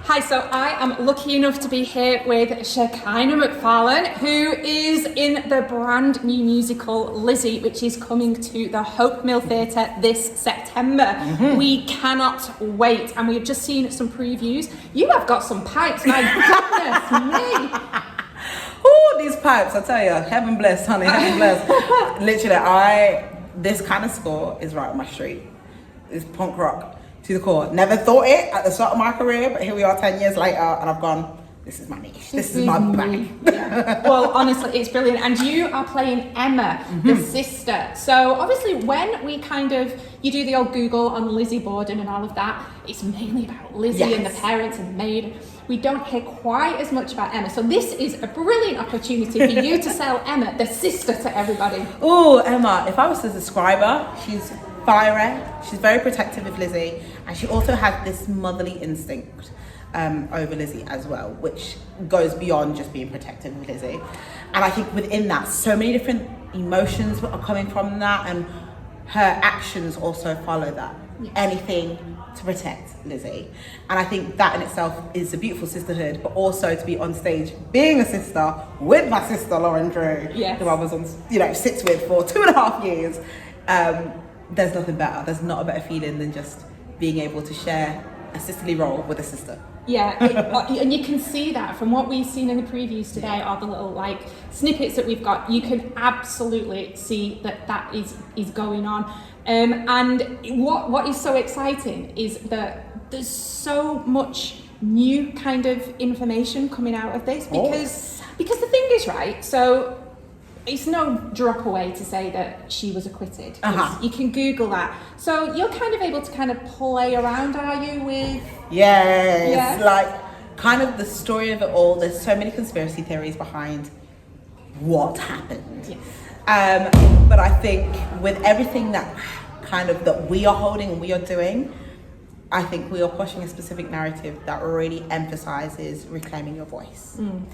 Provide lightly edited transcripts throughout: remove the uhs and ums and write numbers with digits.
Hi, so I am lucky enough to be here with SHEKINAH McFARLANE, who is in the brand new musical Lizzie, which is coming to the Wheaton Theatre this September. We cannot wait, and we've just seen some previews. You have got some pipes, my goodness me. Oh, these pipes, I tell you, heaven bless, honey, heaven bless. Literally, this kind of score is right on my street. It's punk rock to the core. Never thought it at the start of my career, but here we are 10 years later, and I've gone, this is my niche, this is my bag. Yeah. Well, honestly, it's brilliant. And you are playing Emma, the sister. So obviously when we you do the old Google on Lizzie Borden and all of that, it's mainly about Lizzie and the parents and the maid. We don't hear quite as much about Emma. So this is a brilliant opportunity for you to sell Emma, the sister, to everybody. Oh, Emma, if I was to describe her, she's fiery, she's very protective of Lizzie, and she also has this motherly instinct over Lizzie as well, which goes beyond just being protective of Lizzie. And I think within that, so many different emotions are coming from that, and her actions also follow that. Yes. Anything to protect Lizzie. And I think that in itself is a beautiful sisterhood, but also to be on stage being a sister with my sister Lauren Drew, yes, who I was on, sits with for 2.5 years. There's nothing better. There's not a better feeling than just being able to share a sisterly role with a sister. Yeah, and you can see that from what we've seen in the previews today, or the little snippets that we've got. You can absolutely see that is going on. And what is so exciting is that there's so much new kind of information coming out of this, because the thing is, right, so it's no drop away to say that she was acquitted. You can Google that. So you're kind of able to play around, are you, with... Yes, the story of it all. There's so many conspiracy theories behind what happened. Yes. But I think with everything that we are holding and we are doing, I think we are pushing a specific narrative that really emphasizes reclaiming your voice. And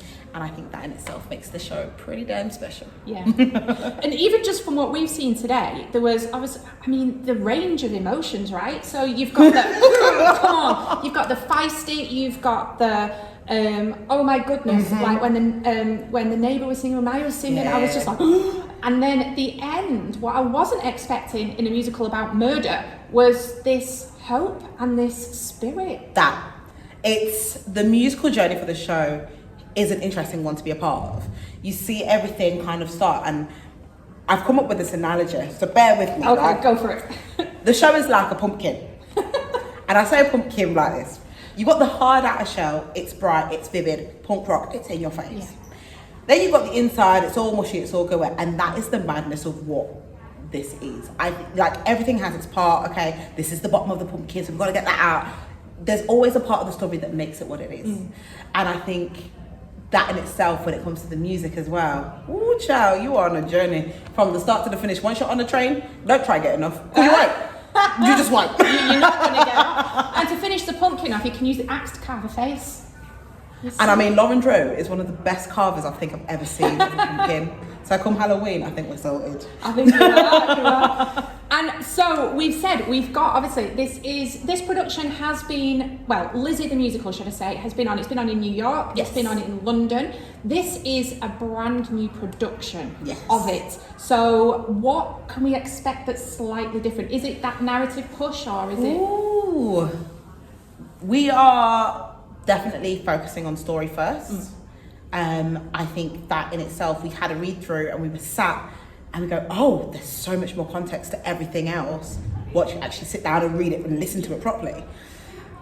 I think that in itself makes the show pretty damn special. Yeah. And even just from what we've seen today, there was the range of emotions, right? So you've got the, come on, you've got the feisty, you've got the, oh my goodness, like when the neighbour was singing, when Maya was singing, I was just like, and then at the end, what I wasn't expecting in a musical about murder was this hope and this spirit. That it's the musical journey for the show is an interesting one to be a part of. You see everything start, and I've come up with this analogy, so bear with me. Okay, right? Go for it. The show is like a pumpkin. And I say a pumpkin like this. You got the hard outer shell, it's bright, it's vivid, punk rock, it's in your face. Yeah. Then you've got the inside, it's all mushy, it's all go, and that is the madness of what this is. Everything has its part. Okay, this is the bottom of the pumpkin, so we've got to get that out. There's always a part of the story that makes it what it is. And I think that in itself, when it comes to the music as well, ooh, child, you are on a journey from the start to the finish. Once you're on the train, don't try getting off. You won't. You just won't. You're not going to get off. And to finish the pumpkin off, you can use the axe to carve a face. And Lauren Drew is one of the best carvers I think I've ever seen of a pumpkin. So come Halloween, I think we're sorted. I think you are. And so we've got, obviously, this production has been, Lizzie the Musical, should I say, it's been on in New York, It's been on in London. This is a brand new production of it. So what can we expect that's slightly different? Is it that narrative push, or is it? Ooh, we are definitely focusing on story first. I think that in itself, we had a read through and we were sat and we go, oh, there's so much more context to everything else. Watch you actually sit down and read it and listen to it properly.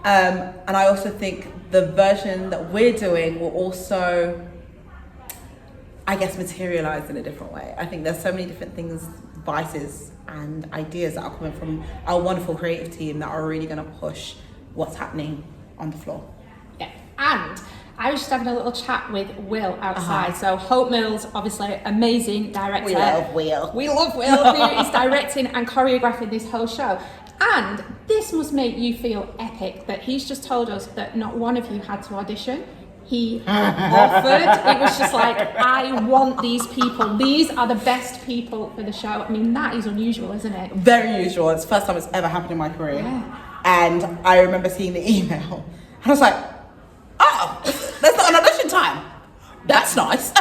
And I also think the version that we're doing will also, I guess, materialize in a different way. I think there's so many different things, vices and ideas that are coming from our wonderful creative team that are really going to push what's happening on the floor. Yeah, and I was just having a little chat with Will outside. So Hope Mills, obviously amazing director. We love Will. We love Will, who is directing and choreographing this whole show. And this must make you feel epic that he's just told us that not one of you had to audition. He offered. It was just like, I want these people. These are the best people for the show. That is unusual, isn't it? Very unusual. It's the first time it's ever happened in my career. Yeah. And I remember seeing the email. And I was like, that's nice.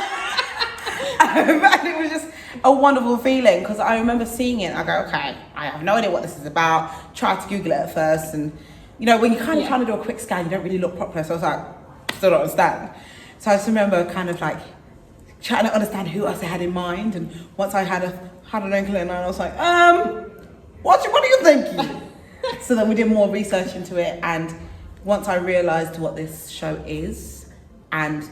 And it was just a wonderful feeling because I remember seeing it and I go, okay, I have no idea what this is about. Tried to Google it at first, and you know, when you're kind of trying to do a quick scan, you don't really look properly. So I was like, still don't understand. So I just remember kind of like trying to understand who else I had in mind. And once I had an inkling, and I was like, what are you thinking? So then we did more research into it, and once I realised what this show is and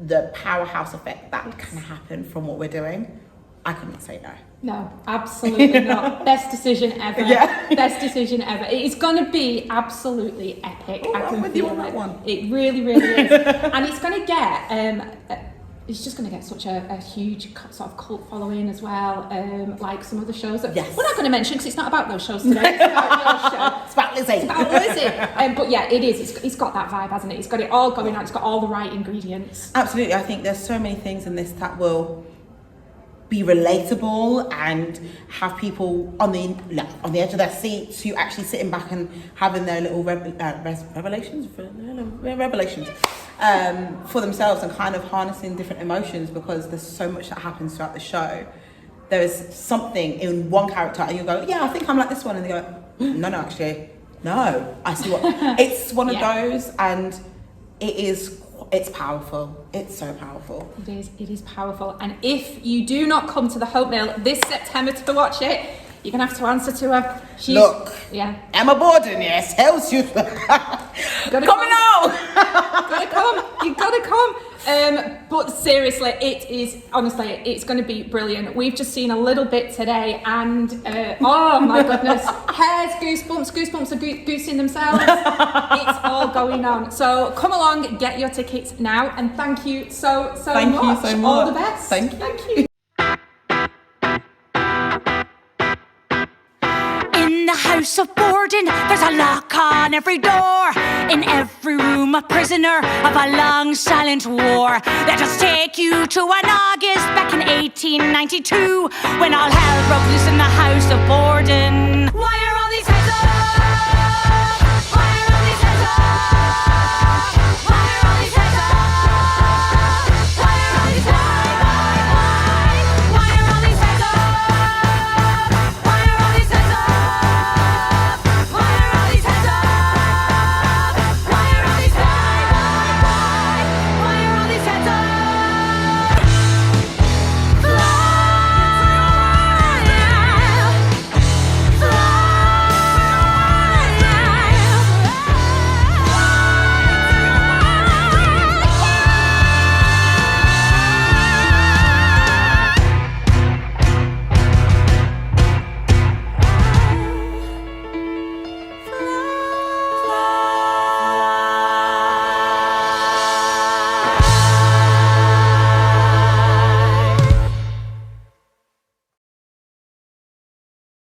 the powerhouse effect that can happen from what we're doing, I couldn't say no. No, absolutely not. Best decision ever. Yeah. Best decision ever. It's going to be absolutely epic. Oh, I'm with you on that one. It really, really is. And it's going to get... it's just going to get such a huge sort of cult following as well, like some other shows that we're not going to mention because it's not about those shows today. It's about your show. It's about Lizzie. It's about Lizzie. But yeah, it is. It's got that vibe, hasn't it? It's got it all going on. It's got all the right ingredients. Absolutely. I think there's so many things in this that will be relatable and have people on the edge of their seats who actually sitting back and having their little revelations for themselves and kind of harnessing different emotions, because there's so much that happens throughout the show. There is something in one character and you go, yeah, I think I'm like this one, and they go, no, actually, no, I see what. It's one of those, and it's powerful. It's so powerful. It is powerful. And if you do not come to the Hope Mill this September to watch it, you're going to have to answer to her. Emma Borden, yes, tells you. Come along. You gotta come. But seriously, it's going to be brilliant. We've just seen a little bit today, and oh my goodness, hairs, goosebumps are goosing themselves. It's all going on. So come along, get your tickets now, and thank you so much. Thank you so much. All the best. Thank you. In the house of Borden, there's a lock on every door. In every room, a prisoner of a long silent war. Let us take you to an August back in 1892, when all hell broke loose in the house of Borden.